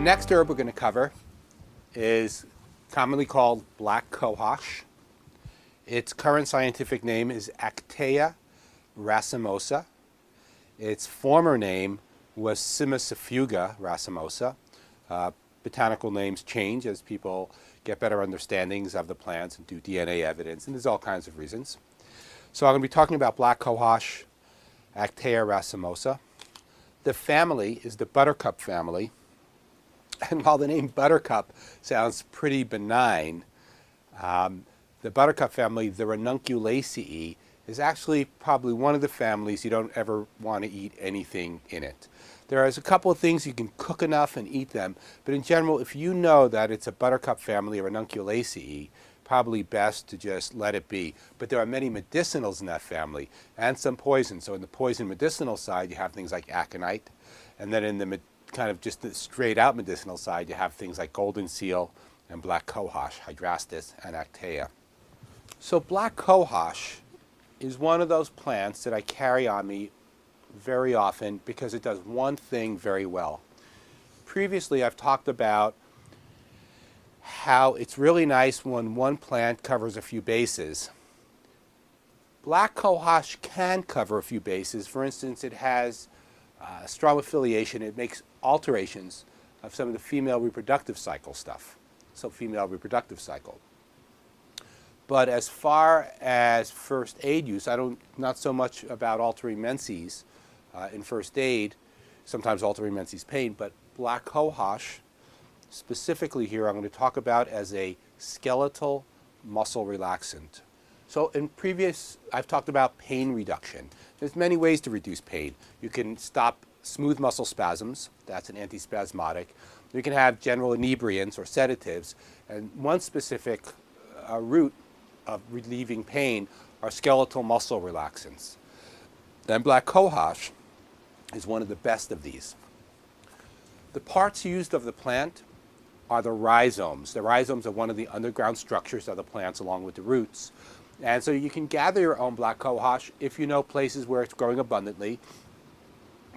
next herb we're going to cover is commonly called black cohosh. Its current scientific name is Actaea racemosa. Its former name was Simicifuga racemosa. Botanical names change as people get better understandings of the plants and do DNA evidence, and there's all kinds of reasons. So I'm going to be talking about black cohosh, Actaea racemosa. The family is the buttercup family, and while the name buttercup sounds pretty benign, the buttercup family, the Ranunculaceae, is actually probably one of the families you don't ever want to eat anything in it. There is a couple of things you can cook enough and eat them, but in general, if you know that it's a buttercup family or Ranunculaceae, probably best to just let it be. But there are many medicinals in that family and some poisons. So in the poison medicinal side, you have things like aconite, and then in the kind of just the straight out medicinal side, you have things like golden seal and black cohosh, hydrastis, and Actaea. So black cohosh is one of those plants that I carry on me very often because it does one thing very well. Previously, I've talked about how it's really nice when one plant covers a few bases. Black cohosh can cover a few bases. For instance, it has strong affiliation. It makes alterations of some of the female reproductive cycle stuff. So female reproductive cycle. But as far as first aid use, not so much about altering menses in first aid, sometimes altering menses pain, but black cohosh, specifically here, I'm going to talk about as a skeletal muscle relaxant. So in previous, I've talked about pain reduction. There's many ways to reduce pain. You can stop smooth muscle spasms. That's an antispasmodic. You can have general inebriants or sedatives. And one specific route of relieving pain are skeletal muscle relaxants. And black cohosh is one of the best of these. The parts used of the plant are the rhizomes. The rhizomes are one of the underground structures of the plants along with the roots. And so you can gather your own black cohosh if you know places where it's growing abundantly.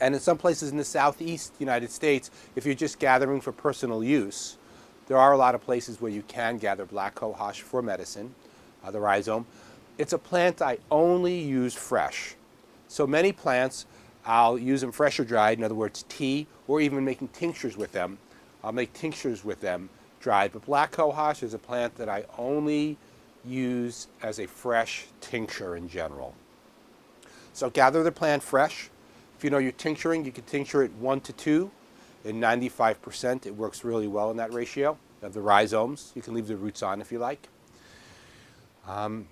And in some places in the southeast United States, if you're just gathering for personal use, there are a lot of places where you can gather black cohosh for medicine, the rhizome. It's a plant I only use fresh. So many plants, I'll use them fresh or dried, in other words, tea, or even making tinctures with them. I'll make tinctures with them dried. But black cohosh is a plant that I only use as a fresh tincture in general. So gather the plant fresh. If you know you're tincturing, you can tincture it 1 to 2 in 95%. It works really well in that ratio of the rhizomes. You can leave the roots on if you like. And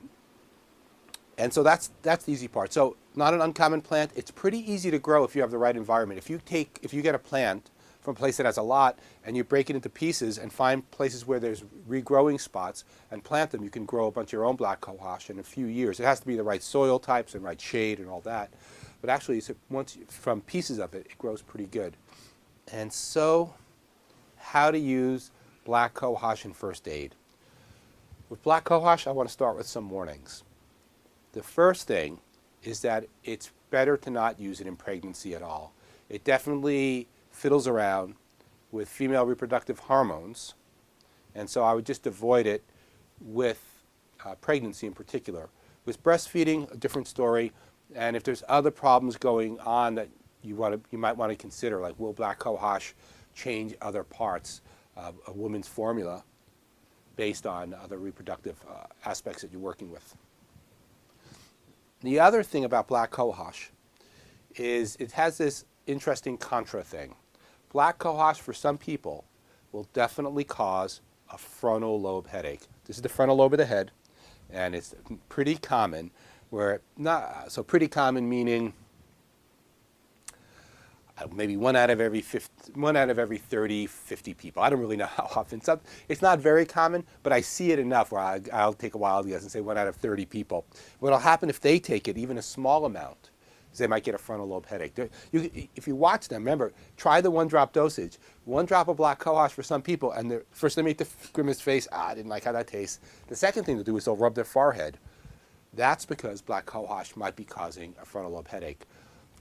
so that's the easy part. So not an uncommon plant. It's pretty easy to grow if you have the right environment. If you get a plant from a place that has a lot and you break it into pieces and find places where there's regrowing spots and plant them, you can grow a bunch of your own black cohosh in a few years. It has to be the right soil types and right shade and all that. But actually, from pieces of it, it grows pretty good. And so, how to use black cohosh in first aid. With black cohosh, I want to start with some warnings. The first thing is that it's better to not use it in pregnancy at all. It definitely fiddles around with female reproductive hormones, and so I would just avoid it with pregnancy in particular. With breastfeeding, a different story, and if there's other problems going on that you might want to consider, like will black cohosh change other parts of a woman's formula based on other reproductive aspects that you're working with. The other thing about black cohosh is it has this interesting contra thing. Black cohosh for some people will definitely cause a frontal lobe headache. This is the frontal lobe of the head, and it's pretty common. Pretty common meaning maybe one out of every 30, 50 people. I don't really know how often. It's not very common, but I see it enough where I'll take a wild guess and say 1 out of 30 people. What'll happen if they take it, even a small amount, is they might get a frontal lobe headache. If you watch them, remember, try the 1-drop dosage. 1 drop of black cohosh for some people, and first they make the grimace face, I didn't like how that tastes. The second thing to do is they'll rub their forehead. That's because black cohosh might be causing a frontal lobe headache.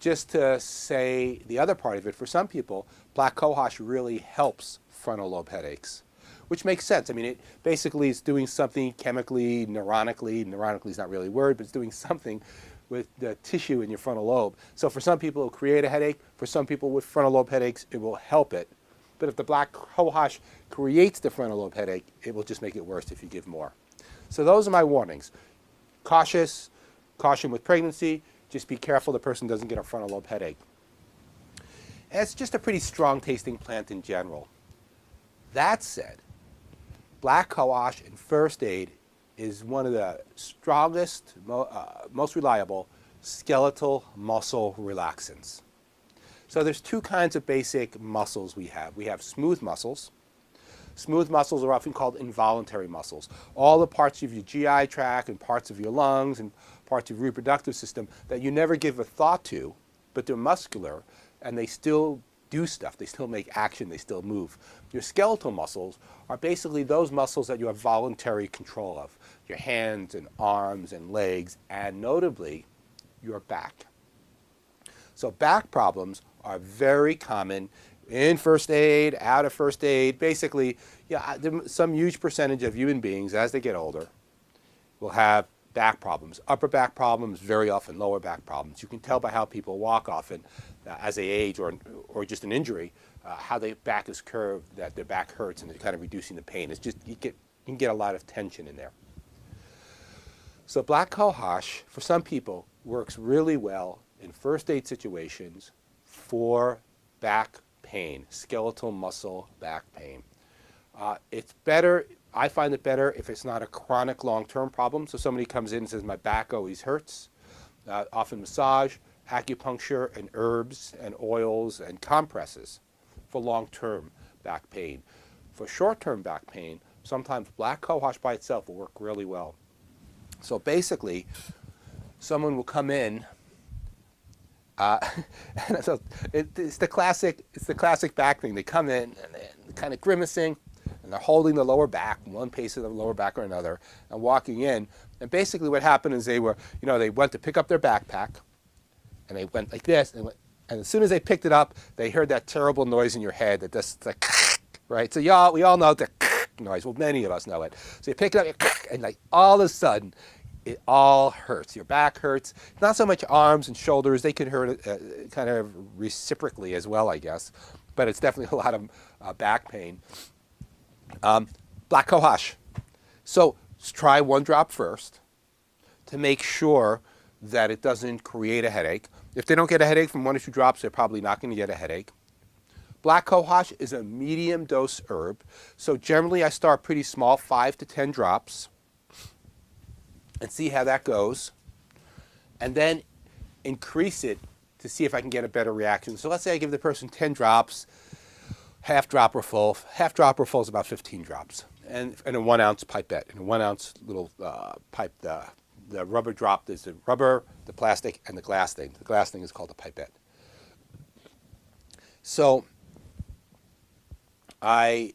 just to say the other part of it, for some people, black cohosh really helps frontal lobe headaches, which makes sense. I mean, it basically is doing something chemically, neuronically is not really a word, but it's doing something with the tissue in your frontal lobe. So for some people, it'll create a headache. For some people with frontal lobe headaches, it will help it. But if the black cohosh creates the frontal lobe headache, it will just make it worse if you give more. So those are my warnings. Caution with pregnancy. Just be careful the person doesn't get a frontal lobe headache. And it's just a pretty strong tasting plant in general. That said, black cohosh in first aid is one of the strongest, most reliable skeletal muscle relaxants. So there's two kinds of basic muscles we have. We have smooth muscles. Smooth muscles are often called involuntary muscles. All the parts of your GI tract and parts of your lungs and parts of your reproductive system that you never give a thought to, but they're muscular and they still do stuff. They still make action. They still move. Your skeletal muscles are basically those muscles that you have voluntary control of. Your hands and arms and legs, and notably, your back. So back problems are very common in first aid, out of first aid. Basically, some huge percentage of human beings, as they get older, will have back problems. Upper back problems, very often lower back problems. You can tell by how people walk often as they age or just an injury, how their back is curved, that their back hurts and they're kind of reducing the pain. It's just, you can get a lot of tension in there. So black cohosh, for some people, works really well in first aid situations for back pain, skeletal muscle back pain. It's better, I find it better if it's not a chronic long-term problem. So somebody comes in and says, my back always hurts. Often massage, acupuncture, and herbs and oils and compresses for long-term back pain. For short-term back pain, sometimes black cohosh by itself will work really well. So basically, someone will come in, and so it's the classic back thing. They come in and they're kind of grimacing, and they're holding the lower back, one piece of the lower back or another, and walking in. And basically, what happened is they went to pick up their backpack, and they went like this, and as soon as they picked it up, they heard that terrible noise in your head that just like, right? So we all know the noise. Well, many of us know it. So you pick it up, and like all of a sudden, it all hurts. Your back hurts. Not so much arms and shoulders. They can hurt kind of reciprocally as well, I guess. But it's definitely a lot of back pain. Black cohosh. So try one drop first to make sure that it doesn't create a headache. If they don't get a headache from 1 or 2 drops, they're probably not going to get a headache. Black cohosh is a medium dose herb. So generally I start pretty small, 5 to 10 drops, and see how that goes. And then increase it to see if I can get a better reaction. So let's say I give the person 10 drops, half dropper full. Half dropper full is about 15 drops. And a 1 ounce pipette, and a 1 ounce little pipe. The rubber drop, there's the rubber, the plastic, and the glass thing. The glass thing is called a pipette. So I'll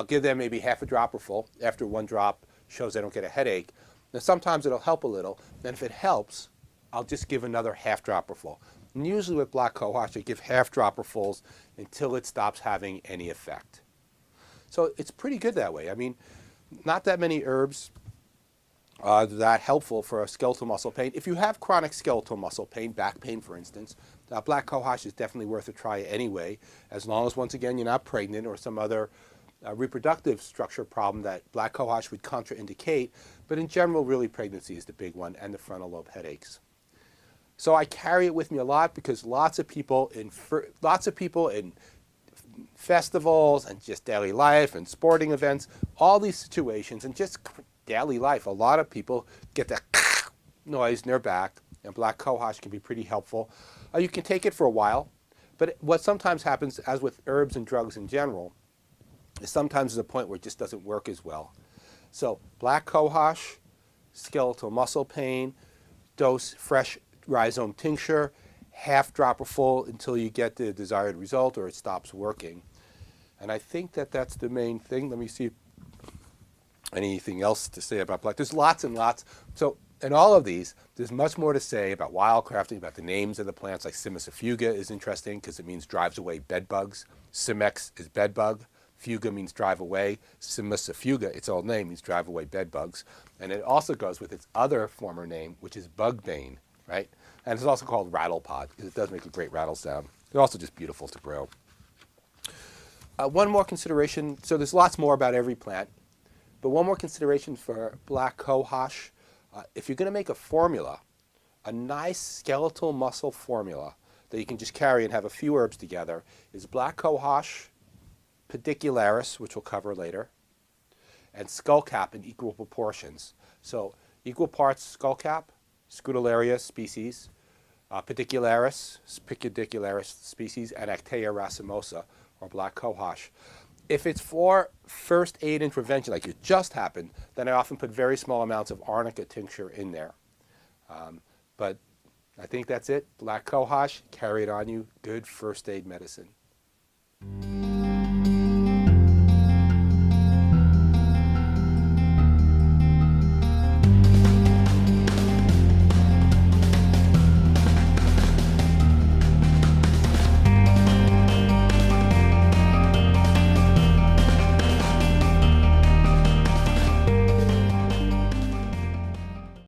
give them maybe half a dropper full. After 1 drop shows they don't get a headache. Now sometimes it'll help a little. Then if it helps, I'll just give another half dropper full. And usually with black cohosh, I give half dropper fulls until it stops having any effect. So it's pretty good that way. I mean, not that many herbs are that helpful for a skeletal muscle pain. If you have chronic skeletal muscle pain, back pain for instance, black cohosh is definitely worth a try anyway, as long as once again you're not pregnant or some other reproductive structure problem that black cohosh would contraindicate. But in general, really pregnancy is the big one, and the frontal lobe headaches. So I carry it with me a lot because lots of people in festivals and just daily life and sporting events, all these situations and just daily life, a lot of people get that noise in their back, and black cohosh can be pretty helpful. You can take it for a while, but what sometimes happens, as with herbs and drugs in general, is sometimes there's a point where it just doesn't work as well. So black cohosh, skeletal muscle pain, dose fresh rhizome tincture, half dropper full until you get the desired result or it stops working. And I think that that's the main thing. Let me see anything else to say about black. There's lots and lots. So In all of these, there's much more to say about wildcrafting, about the names of the plants. Like Simicifuga is interesting because it means drives away bed bugs. Simex is bed bug. Fuga means drive away. Simicifuga, its old name, means drive away bed bugs. And it also goes with its other former name, which is bugbane, right? And it's also called rattlepod because it does make a great rattle sound. They're also just beautiful to grow. One more consideration, so there's lots more about every plant, but one more consideration for black cohosh. If you're going to make a formula, a nice skeletal muscle formula that you can just carry and have a few herbs together is black cohosh, pedicularis, which we'll cover later, and skullcap in equal proportions. So equal parts skullcap, Scutellarius species, pedicularis species, and Actaea racemosa, or black cohosh. If it's for first aid and prevention, like it just happened, then I often put very small amounts of arnica tincture in there. But I think that's it. Black cohosh, carry it on you. Good first aid medicine.